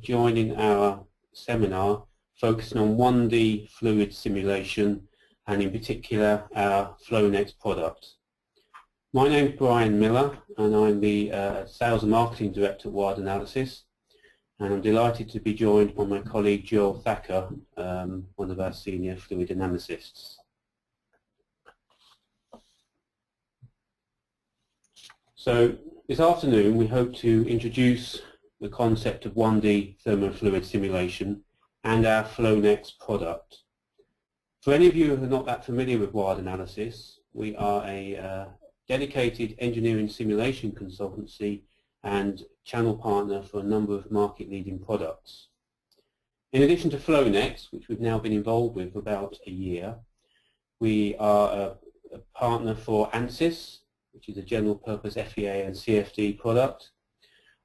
joining our seminar focusing on 1D fluid simulation and in particular our Flownex product. My name is Brian Miller and I'm the Sales and Marketing Director at Wired Analysis, and I'm delighted to be joined by my colleague Joel Thacker, one of our senior fluid dynamicists. So this afternoon we hope to introduce the concept of 1D thermofluid simulation and our Flownex product. For any of you who are not that familiar with Wired Analysis, we are a dedicated engineering simulation consultancy and channel partner for a number of market-leading products. In addition to Flownex, which we've now been involved with for about a year, we are a partner for ANSYS, which is a general-purpose FEA and CFD product,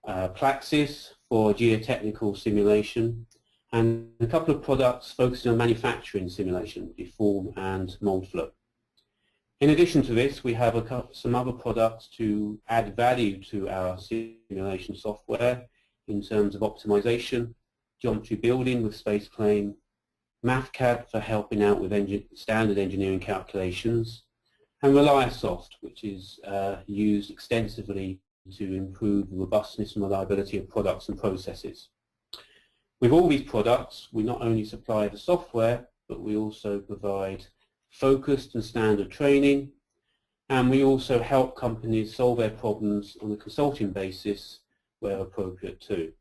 Plaxis for geotechnical simulation, and a couple of products focusing on manufacturing simulation, deform and mold flow. In addition to this, we have some other products to add value to our simulation software in terms of optimization, geometry building with SpacePlane, MathCAD for helping out with standard engineering calculations, and ReliaSoft, which is used extensively to improve the robustness and reliability of products and processes. With all these products, we not only supply the software, but we also provide focused and standard training, and we also help companies solve their problems on a consulting basis where appropriate too.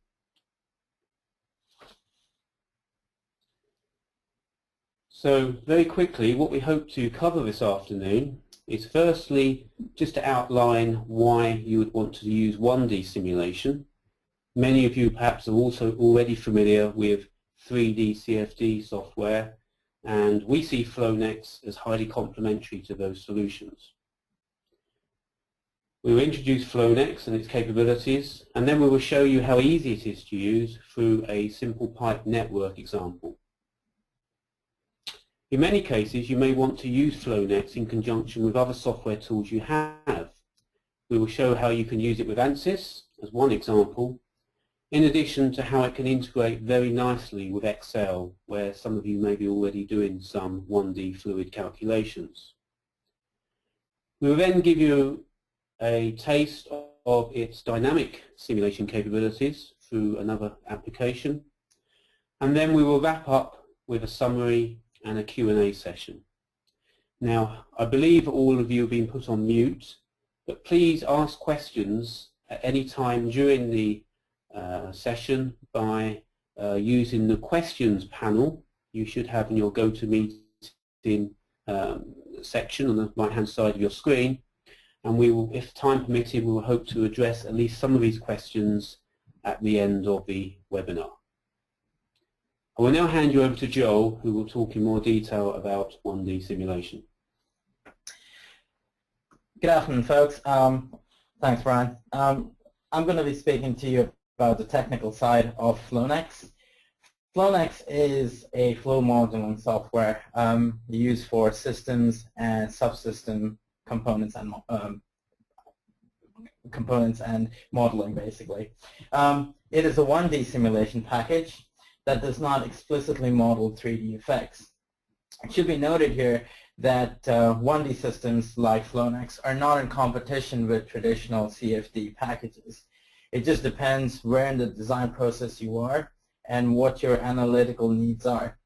So very quickly, what we hope to cover this afternoon is firstly just to outline why you would want to use 1D simulation. Many of you perhaps are also already familiar with 3D CFD software, and we see Flownex as highly complementary to those solutions. We will introduce Flownex and its capabilities, and then we will show you how easy it is to use through a simple pipe network example. In many cases, you may want to use Flownex in conjunction with other software tools you have. We will show how you can use it with ANSYS as one example, in addition to how it can integrate very nicely with Excel, where some of you may be already doing some 1D fluid calculations. We will then give you a taste of its dynamic simulation capabilities through another application, and then we will wrap up with a summary and a Q&A session. Now, I believe all of you have been put on mute, but please ask questions at any time during the session by using the questions panel you should have in your GoToMeeting section on the right-hand side of your screen, and we will, if time permitting, we will hope to address at least some of these questions at the end of the webinar. I will now hand you over to Joel, who will talk in more detail about 1D simulation. Good afternoon, folks. Thanks, Brian. I'm going to be speaking to you about the technical side of Flownex. Flownex is a flow modeling software used for systems and subsystem components and modeling, basically. It is a 1D simulation package that does not explicitly model 3D effects. It should be noted here that 1D systems like Flownex are not in competition with traditional CFD packages. It just depends where in the design process you are and what your analytical needs are.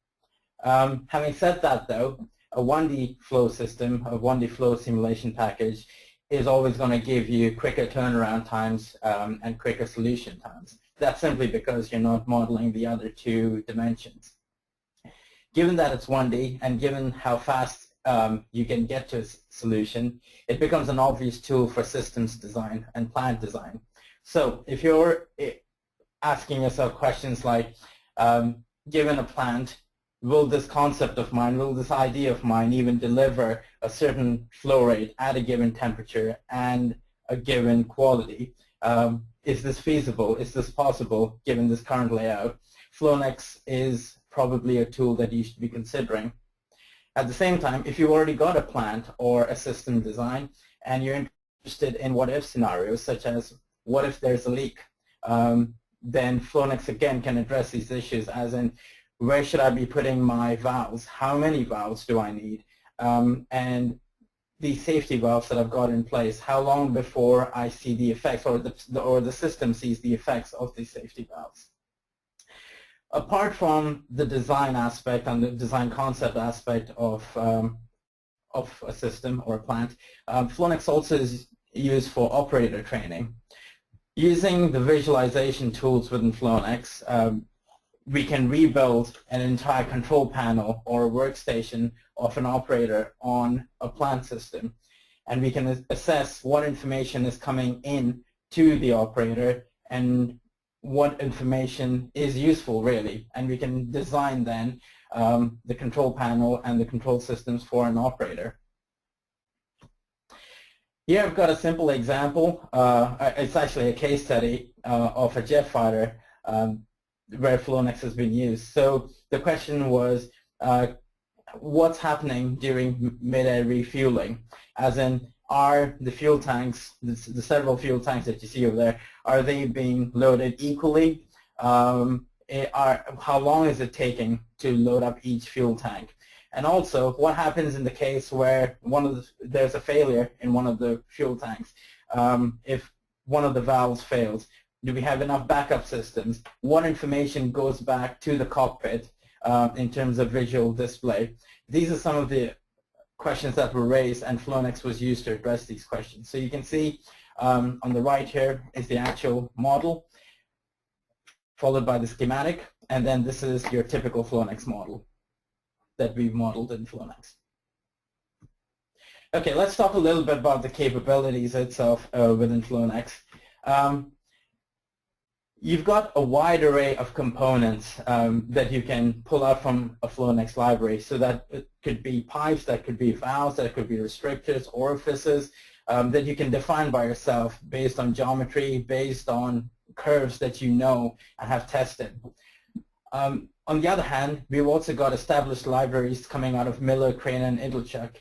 Having said that, though, a 1D flow system, a 1D flow simulation package is always going to give you quicker turnaround times and quicker solution times. That's simply because you're not modeling the other two dimensions. Given that it's 1D and given how fast you can get to a solution, it becomes an obvious tool for systems design and plant design. So if you're asking yourself questions like, given a plant, will this concept of mine, will this idea of mine even deliver a certain flow rate at a given temperature and a given quality? Is this feasible? Is this possible given this current layout? Flownex is probably a tool that you should be considering. At the same time, if you've already got a plant or a system design and you're interested in what-if scenarios, such as what if there's a leak? then Flownex again can address these issues, as in where should I be putting my valves? How many valves do I need? And the safety valves that I've got in place, how long before I see the effects, or the system sees the effects of these safety valves. Apart from the design aspect and the design concept aspect of a system or a plant, Flownex also is used for operator training. Using the visualization tools within Flownex, we can rebuild an entire control panel or a workstation of an operator on a plant system, and we can assess what information is coming in to the operator and what information is useful really, and we can design then the control panel and the control systems for an operator. Here I've got a simple example. It's actually a case study of a jet fighter where Flownex has been used. So the question was, what's happening during mid-air refueling? As in, are the fuel tanks, the several fuel tanks that you see over there, are they being loaded equally? How long is it taking to load up each fuel tank? And also, what happens in the case where there's a failure in one of the fuel tanks? If one of the valves fails, do we have enough backup systems? What information goes back to the cockpit in terms of visual display? These are some of the questions that were raised, and Flownex was used to address these questions. So you can see on the right here is the actual model, followed by the schematic, and then this is your typical Flownex model that we've modeled in Flownex. Okay, let's talk a little bit about the capabilities itself within Flownex. You've got a wide array of components that you can pull out from a Flownex library. So that it could be pipes, that could be valves, that could be restrictors, orifices that you can define by yourself based on geometry, based on curves that you know and have tested. On the other hand, we've also got established libraries coming out of Miller, Crane, and Idlechuck.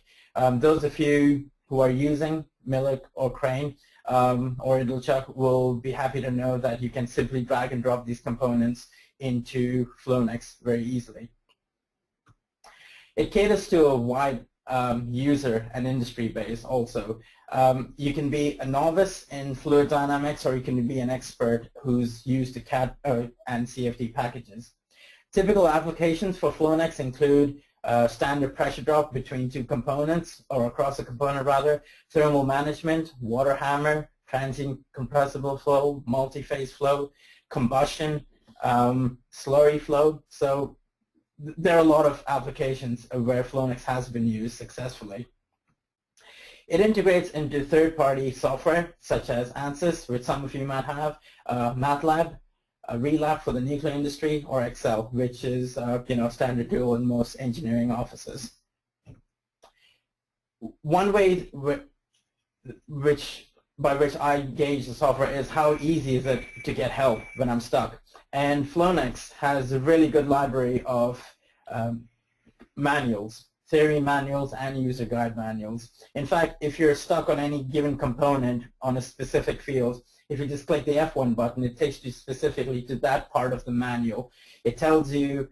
Those of you who are using Miller or Crane or Idlechuck will be happy to know that you can simply drag and drop these components into Flownex very easily. It caters to a wide user and industry base also. You can be a novice in fluid dynamics, or you can be an expert who's used to CAD and CFD packages. Typical applications for Flownex include standard pressure drop between two components, or across a component rather, thermal management, water hammer, transient compressible flow, multi-phase flow, combustion, slurry flow. So there are a lot of applications where Flownex has been used successfully. It integrates into third-party software such as ANSYS, which some of you might have, MATLAB, Relab for the nuclear industry, or Excel, which is standard tool in most engineering offices. One way by which I gauge the software is how easy is it to get help when I'm stuck. And Flownex has a really good library of manuals, theory manuals and user guide manuals. In fact, if you're stuck on any given component on a specific field, if you just click the F1 button, it takes you specifically to that part of the manual. It tells you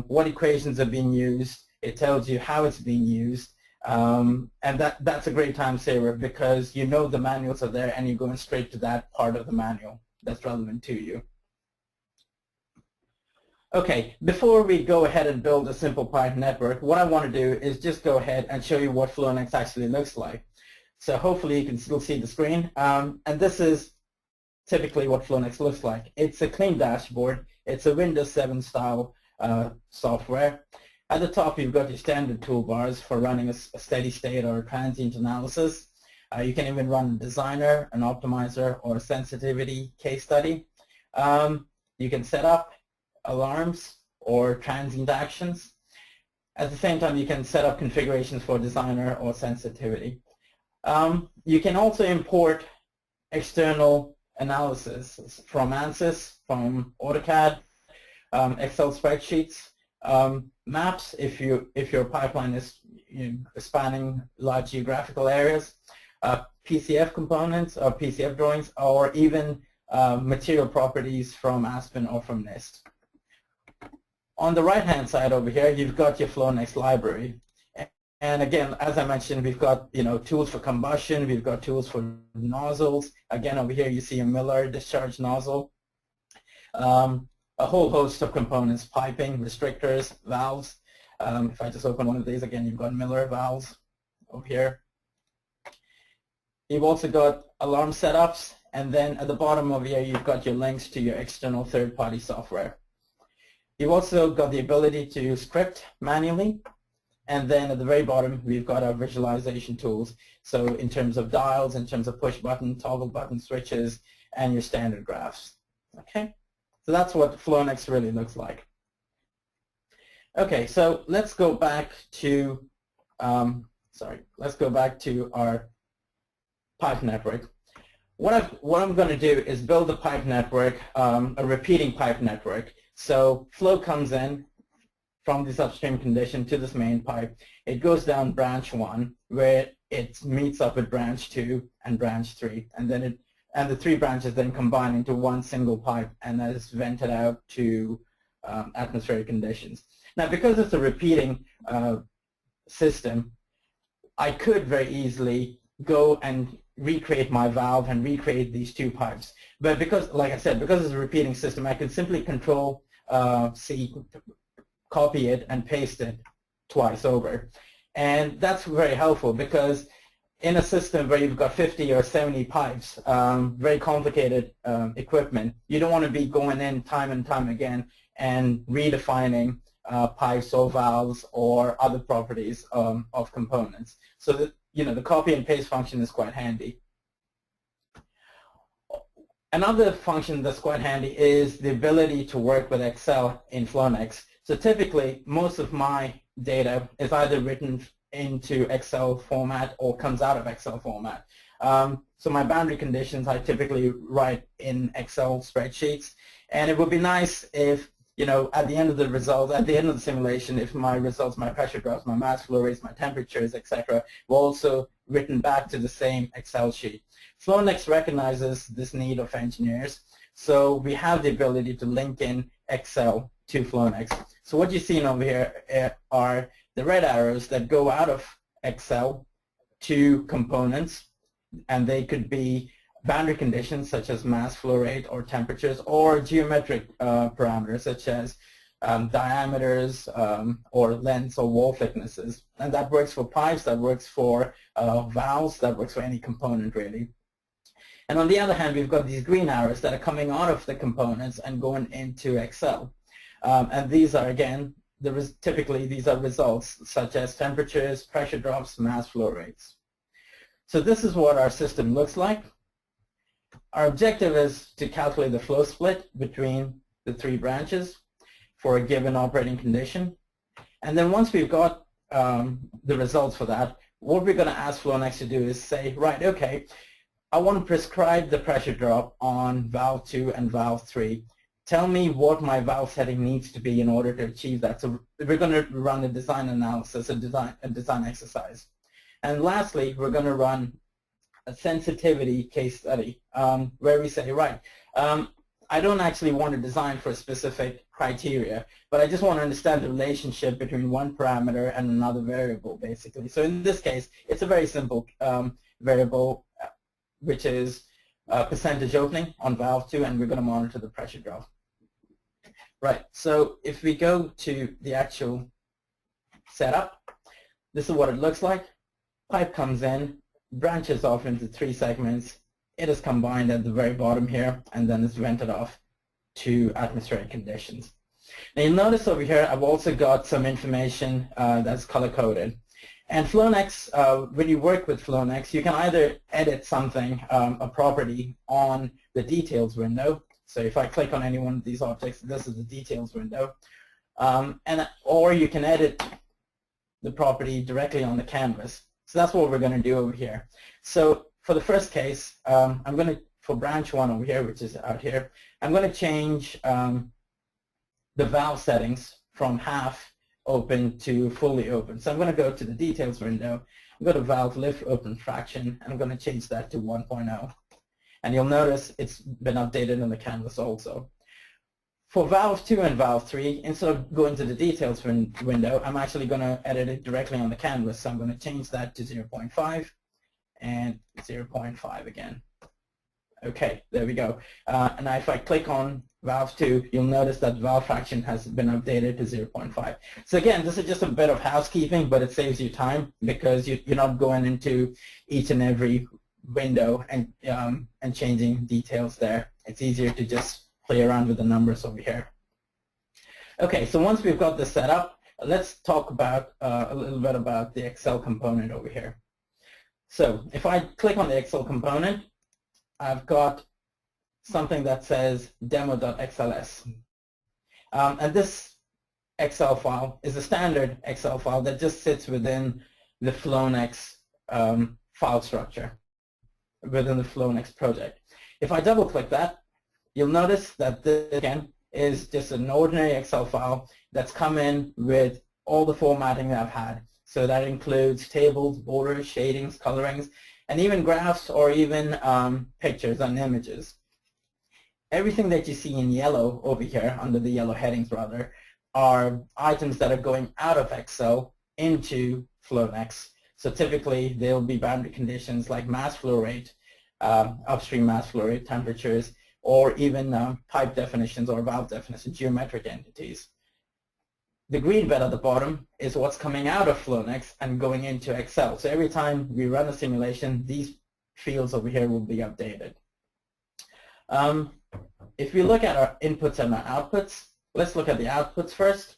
what equations are being used. It tells you how it's being used. And that's a great time saver, because you know the manuals are there and you're going straight to that part of the manual that's relevant to you. Okay, before we go ahead and build a simple pipe network, what I want to do is just go ahead and show you what Flownex actually looks like. So hopefully you can still see the screen. And this is typically what Flownex looks like. It's a clean dashboard. It's a Windows 7 style software. At the top, you've got your standard toolbars for running a steady state or a transient analysis. You can even run a designer, an optimizer, or a sensitivity case study. You can set up alarms or transient actions. At the same time, you can set up configurations for designer or sensitivity. You can also import external analysis from ANSYS, from AutoCAD, Excel spreadsheets, maps if your pipeline is spanning large geographical areas, PCF components or PCF drawings, or even material properties from Aspen or from NIST. On the right-hand side over here, you've got your Flownex library. And again, as I mentioned, we've got tools for combustion, we've got tools for nozzles. Again, over here you see a Miller discharge nozzle. A whole host of components, piping, restrictors, valves. If I just open one of these, again, you've got Miller valves over here. You've also got alarm setups, and then at the bottom over here, you've got your links to your external third-party software. You've also got the ability to script manually, and then at the very bottom, we've got our visualization tools. So in terms of dials, in terms of push button, toggle button switches, and your standard graphs. Okay, so that's what Flownex really looks like. Okay, so let's go back to let's go back to our pipe network. What I'm going to do is build a pipe network, a repeating pipe network. So flow comes in from this upstream condition to this main pipe. It goes down branch 1, where it meets up with branch 2 and branch 3, and then the 3 branches then combine into one single pipe, and that is vented out to atmospheric conditions. Now, because it's a repeating system, I could very easily go and recreate my valve and recreate these 2 pipes. But because, like I said, because it's a repeating system, I can simply Control C, copy it, and paste it twice over. And that's very helpful because in a system where you've got 50 or 70 pipes, very complicated equipment, you don't want to be going in time and time again and redefining pipes or valves or other properties of components. So that, the copy and paste function is quite handy. Another function that's quite handy is the ability to work with Excel in Flownex. So typically, most of my data is either written into Excel format or comes out of Excel format. So my boundary conditions I typically write in Excel spreadsheets, and it would be nice if at the end of the results, at the end of the simulation, if my results, my pressure drops, my mass flow rates, my temperatures, etc., were also written back to the same Excel sheet. Flownex recognizes this need of engineers, so we have the ability to link in Excel to Flownex. So what you see over here are the red arrows that go out of Excel to components, and they could be boundary conditions such as mass flow rate or temperatures, or geometric parameters such as diameters or lengths or wall thicknesses. And that works for pipes, that works for valves, that works for any component really. And on the other hand, we've got these green arrows that are coming out of the components and going into Excel. And these are, again, typically these are results such as temperatures, pressure drops, mass flow rates. So this is what our system looks like. Our objective is to calculate the flow split between the 3 branches for a given operating condition. And then once we've got the results for that, what we're going to ask Flownex to do is say, right, okay, I want to prescribe the pressure drop on valve 2 and valve 3. Tell me what my valve setting needs to be in order to achieve that. So we're going to run a design analysis, a design exercise. And lastly, we're going to run a sensitivity case study where we say, right, I don't actually want to design for a specific criteria, but I just want to understand the relationship between one parameter and another variable, basically. So in this case, it's a very simple variable, which is percentage opening on valve 2, and we're going to monitor the pressure drop. Right, so if we go to the actual setup, this is what it looks like. Pipe comes in, branches off into 3 segments. It is combined at the very bottom here, and then it's vented off to atmospheric conditions. Now you'll notice over here I've also got some information that's color-coded. And Flownex, when you work with Flownex, you can either edit something, a property, on the details window. So if I click on any one of these objects, this is the details window. Or you can edit the property directly on the canvas. So that's what we're going to do over here. So for the first case, I'm going to, for branch 1 over here, which is out here, I'm going to change the valve settings from half open to fully open. So I'm going to go to the details window, go to valve lift open fraction, and I'm going to change that to 1.0. And you'll notice it's been updated in the canvas also. For valve 2 and valve 3, instead of going to the details window, I'm actually going to edit it directly on the canvas. So I'm going to change that to 0.5 and 0.5 again. Okay, there we go. And now if I click on valve 2, you'll notice that valve fraction has been updated to 0.5. So again, this is just a bit of housekeeping, but it saves you time because you're not going into each and every window and changing details there. It's easier to just play around with the numbers over here. Okay, so once we've got this set up, let's talk about a little bit about the Excel component over here. So if I click on the Excel component, I've got something that says demo.xls. And this Excel file is a standard Excel file that just sits within the Flownex file structure, within the Flownex project. If I double click that, you'll notice that this again is just an ordinary Excel file that's come in with all the formatting that I've had. So that includes tables, borders, shadings, colorings, and even graphs or even pictures and images. Everything that you see in yellow over here, under the yellow headings rather, are items that are going out of Excel into Flownex. So typically they'll be boundary conditions like mass flow rate, upstream mass flow rate, temperatures, or even pipe definitions or valve definitions, geometric entities. The green bed at the bottom is what's coming out of Flownex and going into Excel. So every time we run a simulation, these fields over here will be updated. If we look at our inputs and our outputs, let's look at the outputs first.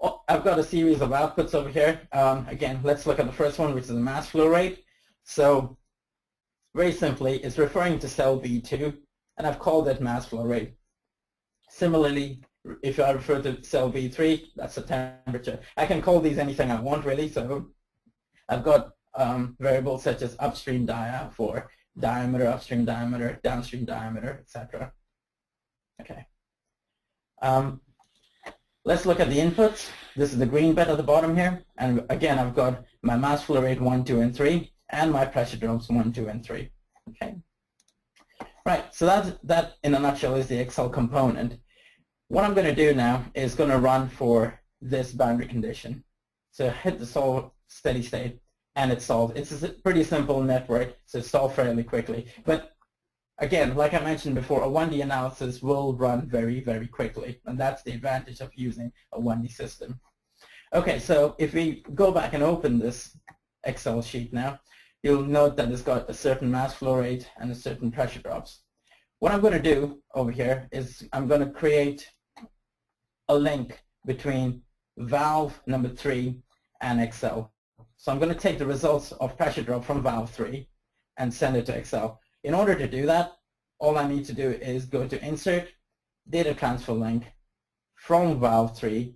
Oh, I've got a series of outputs over here. Again, let's look at the first one, which is the mass flow rate. So very simply, it's referring to cell B2, and I've called it mass flow rate. Similarly, if I refer to cell B3, that's the temperature. I can call these anything I want, really. So I've got variables such as upstream dia for diameter, upstream diameter, downstream diameter, etc. Okay. Let's look at the inputs. This is the green bed at the bottom here. And again, I've got my mass flow rate 1, 2, and 3, and my pressure drops 1, 2, and 3. Okay. Right, so that in a nutshell is the Excel component. What I'm going to do now is going to run for this boundary condition. So hit the solve steady state, and it's solved. It's a pretty simple network, so it's solved fairly quickly. But again, like I mentioned before, a 1D analysis will run very, very quickly, and that's the advantage of using a 1D system. Okay, so if we go back and open this Excel sheet now, you'll note that it's got a certain mass flow rate and a certain pressure drops. What I'm going to do over here is I'm going to create a link between valve number 3 and Excel. So I'm going to take the results of pressure drop from valve 3 and send it to Excel. In order to do that, all I need to do is go to Insert, Data Transfer Link from valve 3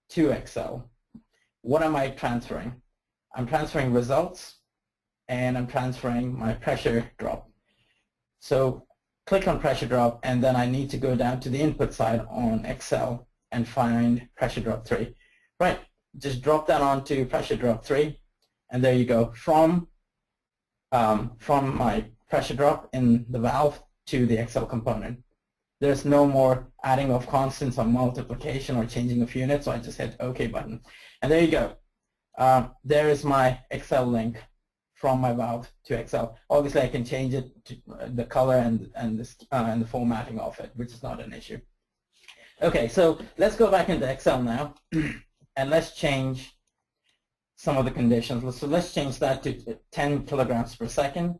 to Excel. What am I transferring? I'm transferring results, and I'm transferring my pressure drop. So click on pressure drop, and then I need to go down to the input side on Excel and find pressure drop 3. Right, just drop that onto pressure drop 3, and there you go. From my pressure drop in the valve to the Excel component. There's no more adding of constants or multiplication or changing of units, so I just hit OK button. And there you go. There is my Excel link from my valve to Excel. Obviously, I can change it to the color and the formatting of it, which is not an issue. Okay, so let's go back into Excel now, and let's change some of the conditions. So let's change that to 10 kilograms per second.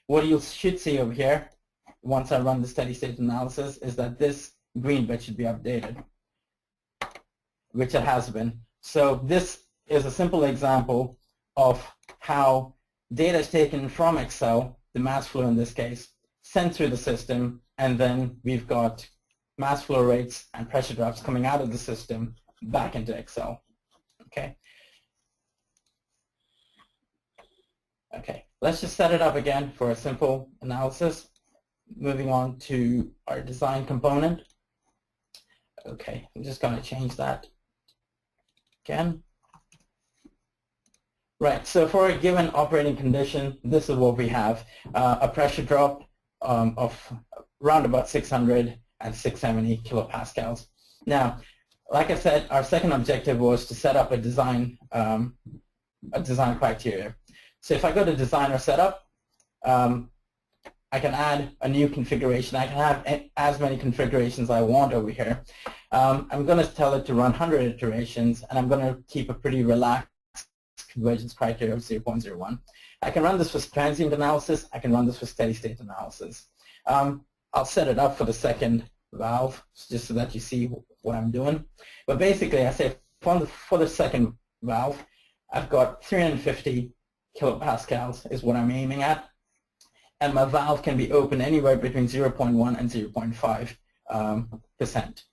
What you should see over here, once I run the steady state analysis, is that this green bit should be updated, which it has been. So this is a simple example of how data is taken from Excel, the mass flow in this case, sent through the system, and then we've got mass flow rates and pressure drops coming out of the system back into Excel. Okay. Okay, let's just set it up again for a simple analysis. Moving on to our design component. Okay, I'm just going to change that again. Right, so for a given operating condition, this is what we have. A pressure drop of around about 600 and 670 kilopascals. Now, like I said, our second objective was to set up a design criteria. So if I go to design or setup, I can add a new configuration. I can have as many configurations I want over here. I'm going to tell it to run 100 iterations, and I'm going to keep a pretty relaxed convergence criteria of 0.01. I can run this for transient analysis. I can run this for steady state analysis. I'll set it up for the second valve just so that you see what I'm doing. But basically, I say for the second valve, I've got 350 kilopascals is what I'm aiming at. And my valve can be open anywhere between 0.1 and 0.5%.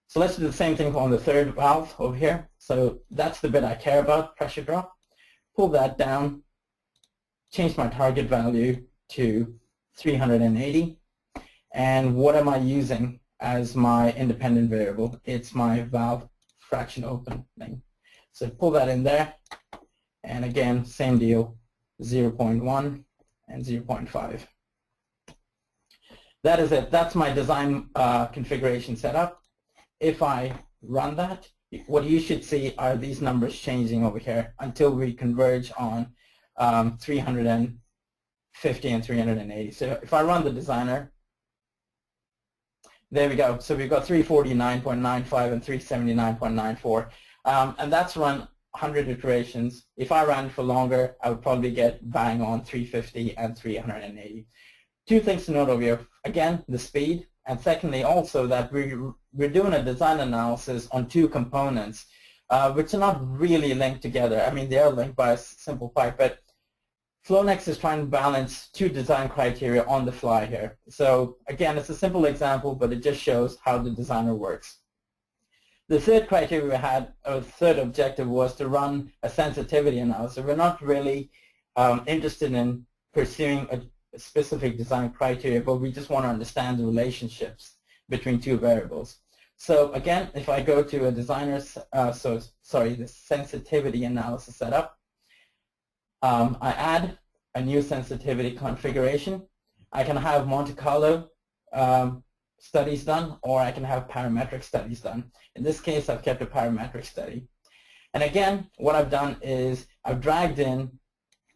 So let's do the same thing on the third valve over here. So that's the bit I care about, pressure drop. Pull that down, change my target value to 380. And what am I using as my independent variable? It's my valve fraction opening. So pull that in there. And again, same deal, 0.1 and 0.5. That is it. That's my design configuration setup. If I run that, what you should see are these numbers changing over here until we converge on 350 and 380. So if I run the designer, there we go. So we've got 349.95 and 379.94. And that's run 100 iterations. If I ran for longer, I would probably get bang on 350 and 380. Two things to note over here. Again, the speed, and secondly also that we're doing a design analysis on two components, which are not really linked together. I mean, they are linked by a simple pipe, but Flownex is trying to balance two design criteria on the fly here. So again, it's a simple example, but it just shows how the designer works. The third criteria we had, or third objective, was to run a sensitivity analysis. We're not really interested in pursuing a specific design criteria, but we just want to understand the relationships between two variables. So again, if I go to a designer's, the sensitivity analysis setup, I add a new sensitivity configuration. I can have Monte Carlo studies done, or I can have parametric studies done. In this case, I've kept a parametric study. And again, what I've done is I've dragged in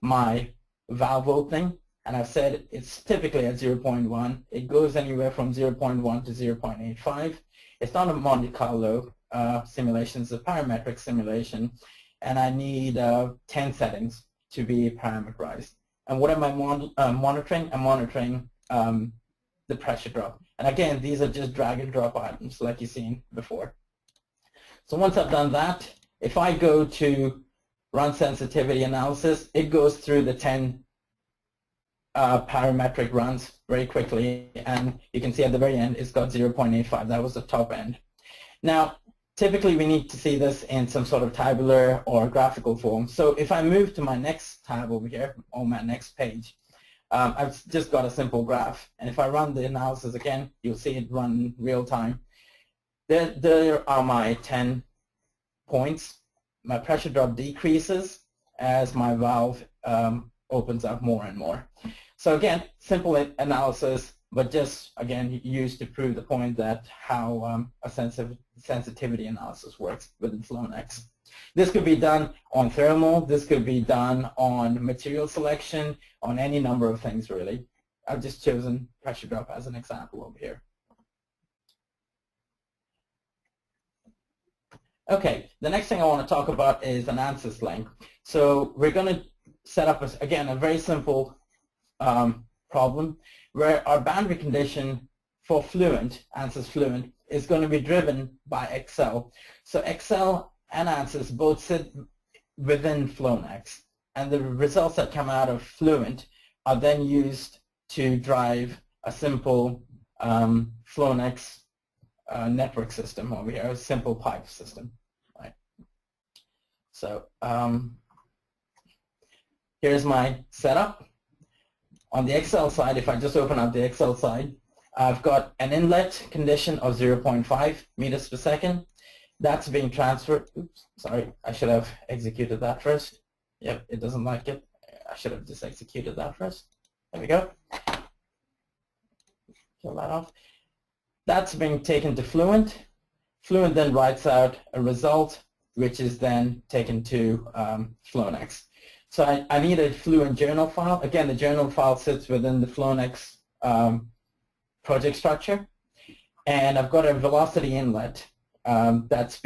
my valve opening, and I've said it's typically at 0.1. It goes anywhere from 0.1 to 0.85. It's not a Monte Carlo simulation, it's a parametric simulation, and I need 10 settings to be parameterized. And what am I monitoring? I'm monitoring the pressure drop. And again, these are just drag and drop items like you've seen before. So once I've done that, if I go to run sensitivity analysis, it goes through the 10 parametric runs very quickly, and you can see at the very end it's got 0.85. That was the top end. Now, typically we need to see this in some sort of tabular or graphical form. So if I move to my next tab over here, on my next page, I've just got a simple graph. And if I run the analysis again, you'll see it run real time. There are my 10 points. My pressure drop decreases as my valve opens up more and more. So again, simple analysis, but just, again, used to prove the point that how a sensitivity analysis works within Flownex. This could be done on thermal, this could be done on material selection, on any number of things really. I've just chosen pressure drop as an example over here. Okay, the next thing I want to talk about is an ANSYS link. So we're going to set up, again, a very simple problem where our boundary condition for Fluent, ANSYS Fluent, is going to be driven by Excel. So Excel and ANSYS both sit within Flownex, and the results that come out of Fluent are then used to drive a simple Flownex network system over here, a simple pipe system. Right. So here's my setup. On the Excel side, if I just open up the Excel side, I've got an inlet condition of 0.5 meters per second. That's being transferred. Oops, sorry, I should have executed that first. Yep, it doesn't like it. I should have just executed that first. There we go. Kill that off. That's being taken to Fluent. Fluent then writes out a result, which is then taken to Flownex. So I need a Fluent journal file. Again, the journal file sits within the Flownex project structure. And I've got a velocity inlet whose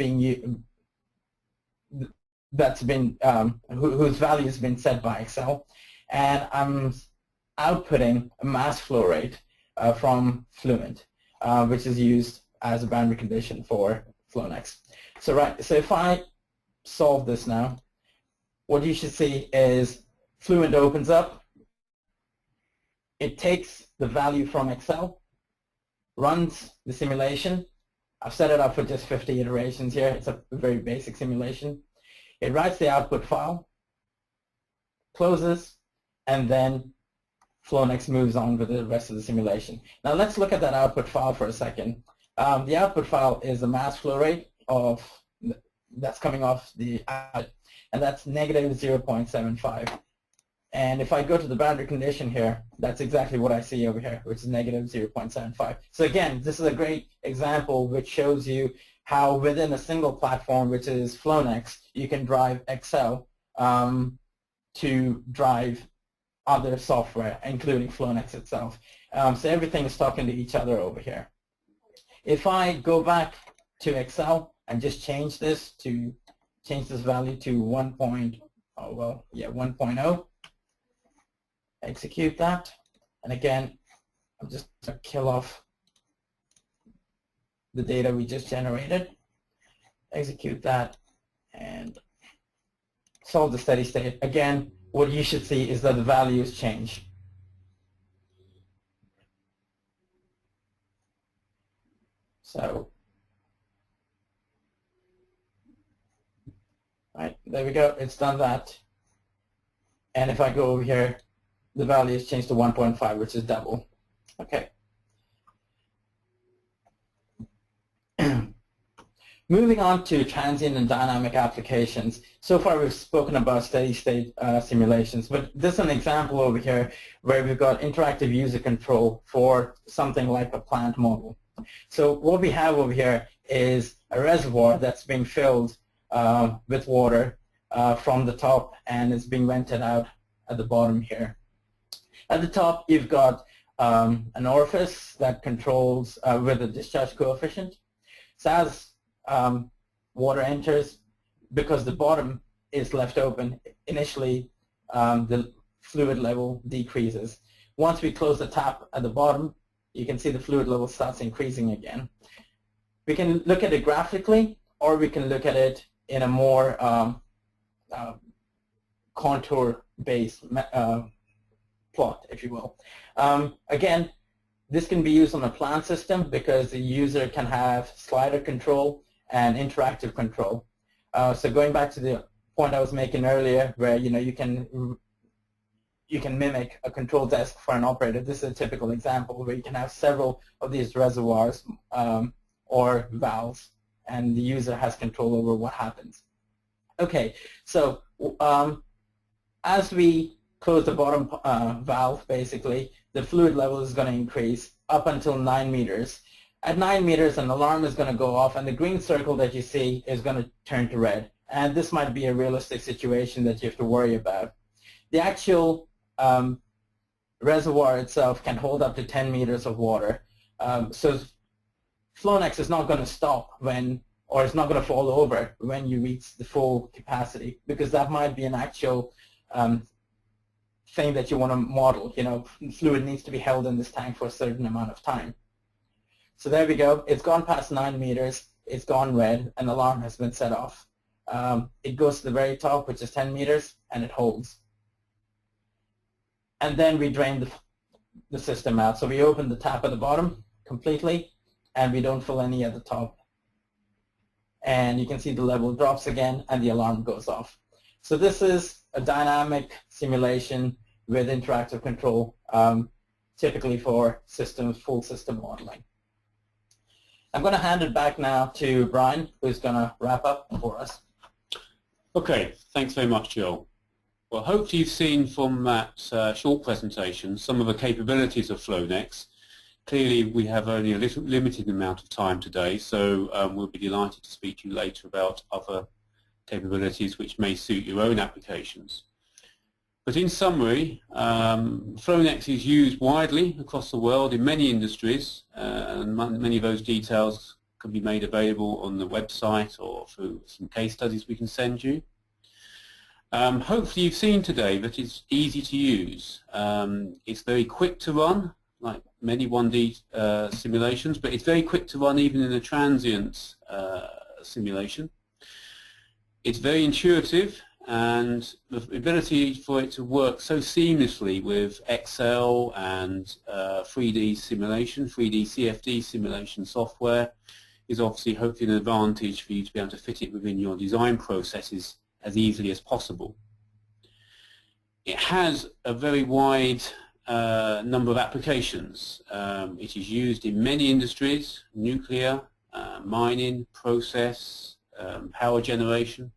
value has been set by Excel, and I'm outputting a mass flow rate from Fluent, which is used as a boundary condition for Flownex. So if I solve this now, what you should see is Fluent opens up, it takes the value from Excel, runs the simulation. I've set it up for just 50 iterations here. It's a very basic simulation. It writes the output file, closes, and then Flownex moves on with the rest of the simulation. Now let's look at that output file for a second. The output file is a mass flow rate that's coming off the output, and that's negative 0.75. And if I go to the boundary condition here, that's exactly what I see over here, which is negative 0.75. So again, this is a great example which shows you how within a single platform, which is Flownex, you can drive Excel to drive other software, including Flownex itself. So everything is talking to each other over here. If I go back to Excel and just change this value to 1.0, execute that, and again, I'm just going to kill off the data we just generated, execute that, and solve the steady state. Again, what you should see is that the values change. So, right, there we go, it's done that. And if I go over here, the value has changed to 1.5, which is double. Okay. Moving on to transient and dynamic applications. So far we've spoken about steady state simulations, but this is an example over here where we've got interactive user control for something like a plant model. So what we have over here is a reservoir that's being filled with water from the top, and it's being vented out at the bottom here. At the top, you've got an orifice that controls with a discharge coefficient. So as water enters, because the bottom is left open, initially the fluid level decreases. Once we close the tap at the bottom, you can see the fluid level starts increasing again. We can look at it graphically, or we can look at it in a more contour-based plot, if you will. Again, this can be used on a plant system because the user can have slider control and interactive control. So going back to the point I was making earlier, where you can mimic a control desk for an operator. This is a typical example where you can have several of these reservoirs or valves, and the user has control over what happens. Okay, so as we close the bottom valve, basically, the fluid level is going to increase up until 9 meters. At 9 meters, an alarm is going to go off, and the green circle that you see is going to turn to red. And this might be a realistic situation that you have to worry about. The actual reservoir itself can hold up to 10 meters of water. So Flownex is not going to stop when, or it's not going to fall over when you reach the full capacity, because that might be an actual thing that you want to model. Fluid needs to be held in this tank for a certain amount of time. So there we go. It's gone past 9 meters. It's gone red. An alarm has been set off. It goes to the very top, which is 10 meters, and it holds. And then we drain the system out. So we open the tap at the bottom completely, and we don't fill any at the top. And you can see the level drops again, and the alarm goes off. So this is a dynamic simulation with interactive control, typically for full system modeling. I'm going to hand it back now to Brian, who's going to wrap up for us. Okay, thanks very much, Joel. Well, hopefully you've seen from that short presentation some of the capabilities of Flownex. Clearly, we have only a little limited amount of time today, so we'll be delighted to speak to you later about other capabilities which may suit your own applications. But in summary, Flownex is used widely across the world in many industries, and many of those details can be made available on the website or through some case studies we can send you. Hopefully you've seen today that it's easy to use. It's very quick to run, like many 1D simulations, but it's very quick to run even in a transient simulation. It's very intuitive, and the ability for it to work so seamlessly with Excel and 3D simulation, 3D CFD simulation software is obviously hopefully an advantage for you to be able to fit it within your design processes as easily as possible. It has a very wide number of applications. It is used in many industries: nuclear, mining, process, power generation.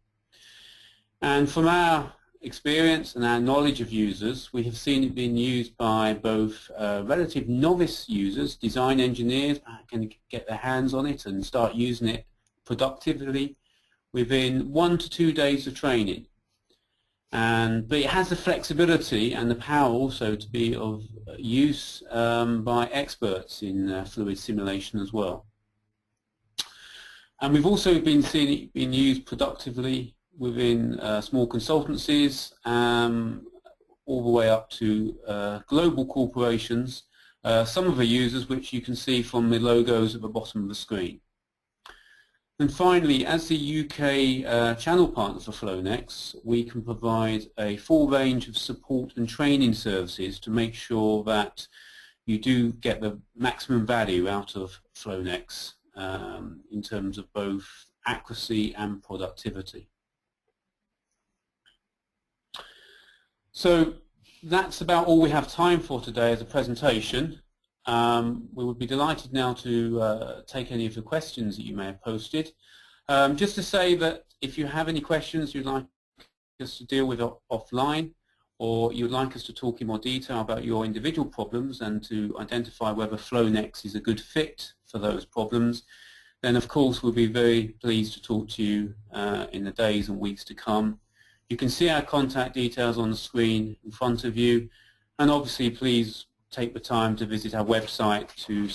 And from our experience and our knowledge of users, we have seen it being used by both relative novice users, design engineers can get their hands on it and start using it productively within 1 to 2 days of training. But it has the flexibility and the power also to be of use by experts in fluid simulation as well. And we've also been seeing it being used productively within small consultancies, all the way up to global corporations, some of the users which you can see from the logos at the bottom of the screen. And finally, as the UK channel partner for Flownex, we can provide a full range of support and training services to make sure that you do get the maximum value out of Flownex in terms of both accuracy and productivity. So that's about all we have time for today as a presentation. We would be delighted now to take any of the questions that you may have posted. Just to say that if you have any questions you'd like us to deal with offline, or you'd like us to talk in more detail about your individual problems and to identify whether Flownex is a good fit for those problems, then of course we'll be very pleased to talk to you in the days and weeks to come. You can see our contact details on the screen in front of you, and obviously please take the time to visit our website to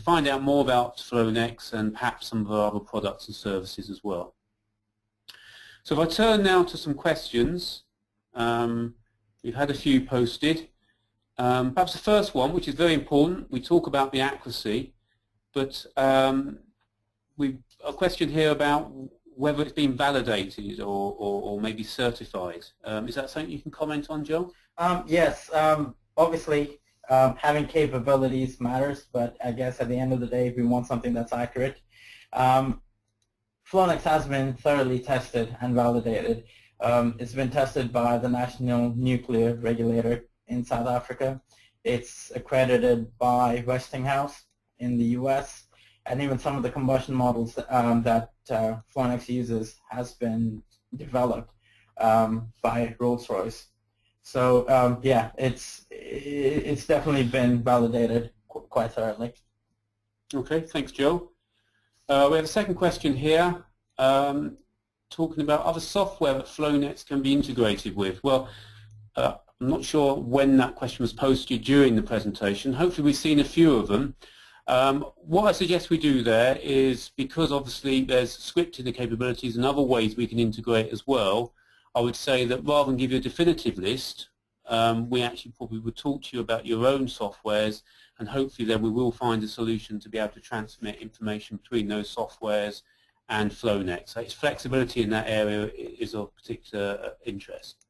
find out more about Flownex and perhaps some of our other products and services as well. So if I turn now to some questions, we've had a few posted. Perhaps the first one, which is very important, we talk about the accuracy, but we've a question here about whether it's been validated or maybe certified. Is that something you can comment on, Joe? Yes. Obviously, having capabilities matters, but I guess at the end of the day, we want something that's accurate. Flownex has been thoroughly tested and validated. It's been tested by the National Nuclear Regulator in South Africa. It's accredited by Westinghouse in the US, and even some of the combustion models that Flownex uses has been developed by Rolls-Royce. So yeah, it's definitely been validated quite thoroughly. Okay, thanks, Joe. We have a second question here, talking about other software that Flownex can be integrated with. Well, I'm not sure when that question was posted during the presentation. Hopefully we've seen a few of them. What I suggest we do there is, because obviously there's scripting capabilities and other ways we can integrate as well, I would say that rather than give you a definitive list, we actually probably would talk to you about your own softwares, and hopefully then we will find a solution to be able to transmit information between those softwares and Flownex. So its flexibility in that area is of particular interest.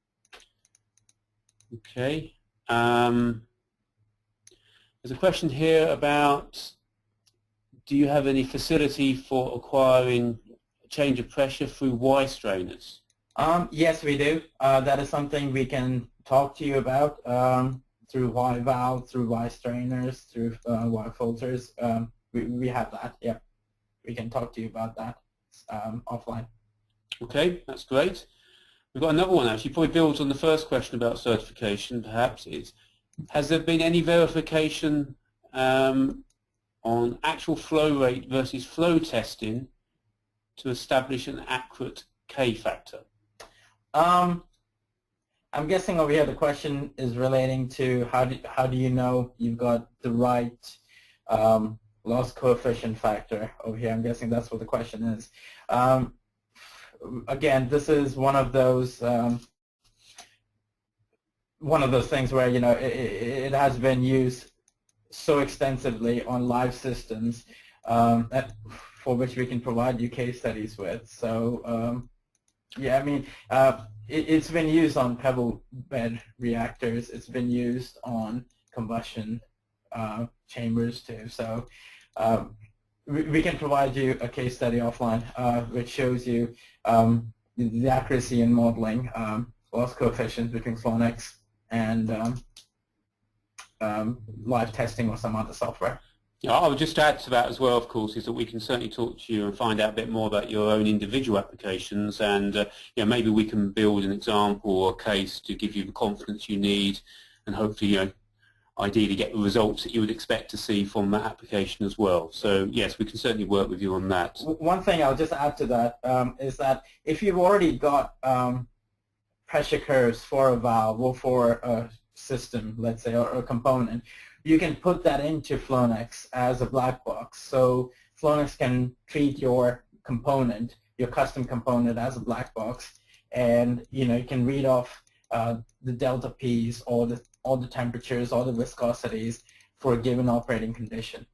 Okay. There's a question here about, do you have any facility for acquiring change of pressure through Y strainers? Yes, we do. That is something we can talk to you about through Y valves, through Y strainers, through Y filters. We have that, yeah. We can talk to you about that offline. Okay, that's great. We've got another one actually, probably builds on the first question about certification, perhaps. Has there been any verification on actual flow rate versus flow testing to establish an accurate K factor? I'm guessing over here the question is relating to how do you know you've got the right loss coefficient factor over here. I'm guessing that's what the question is. Again, this is one of those things where, you know, it has been used so extensively on live systems for which we can provide you case studies with. So yeah, I mean, it's been used on pebble bed reactors. It's been used on combustion chambers too. So we can provide you a case study offline which shows you the accuracy in modeling loss coefficients between Flownex and live testing or some other software. Yeah, I would just add to that as well, of course, is that we can certainly talk to you and find out a bit more about your own individual applications, and you know, maybe we can build an example or a case to give you the confidence you need, and hopefully, you know, ideally get the results that you would expect to see from that application as well. So yes, we can certainly work with you on that. One thing I'll just add to that is that if you've already got pressure curves for a valve or for a system, let's say, or a component, you can put that into Flownex as a black box. So Flownex can treat your component, your custom component, as a black box, and you know, you can read off the delta P's or the temperatures or the viscosities for a given operating condition.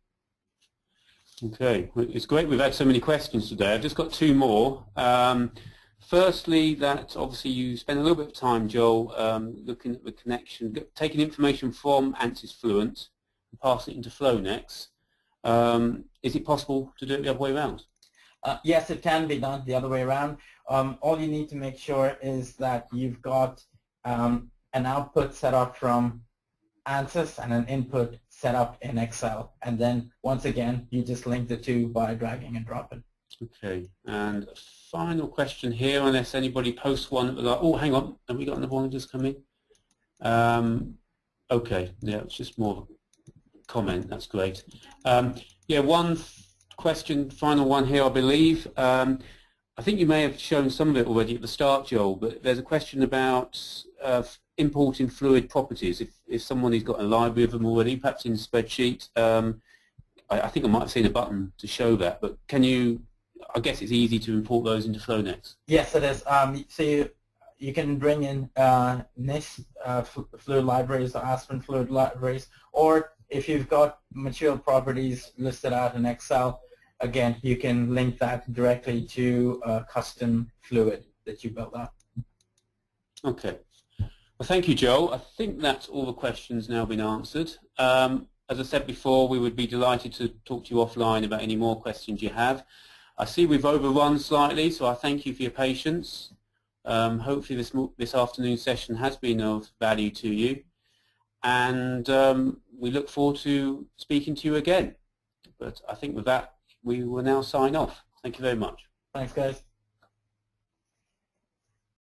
Okay, it's great we've had so many questions today. I've just got two more. Firstly, that obviously you spend a little bit of time, Joel, looking at the connection, taking information from ANSYS Fluent and passing it into Flownex. Is it possible to do it the other way around? Yes, it can be done the other way around. All you need to make sure is that you've got an output set up from ANSYS and an input set up in Excel. And then, once again, you just link the two by dragging and dropping. Okay, and final question here, unless anybody posts one. Oh, hang on, have we got another one just come in? Okay, yeah, it's just more of a comment. That's great. Yeah, one question, final one here, I believe. I think you may have shown some of it already at the start, Joel, but there's a question about importing fluid properties. If somebody's got a library of them already, perhaps in a spreadsheet, I think I might have seen a button to show that, but can you, I guess it's easy to import those into Flownex. Yes, it is. So you can bring in NIST fluid libraries or Aspen fluid libraries, or if you've got material properties listed out in Excel, again, you can link that directly to a custom fluid that you built up. Okay. Well, thank you, Joel. I think that's all the questions now been answered. As I said before, we would be delighted to talk to you offline about any more questions you have. I see we've overrun slightly, so I thank you for your patience. Hopefully this afternoon's session has been of value to you, and we look forward to speaking to you again. But I think with that, we will now sign off. Thank you very much. Thanks, guys.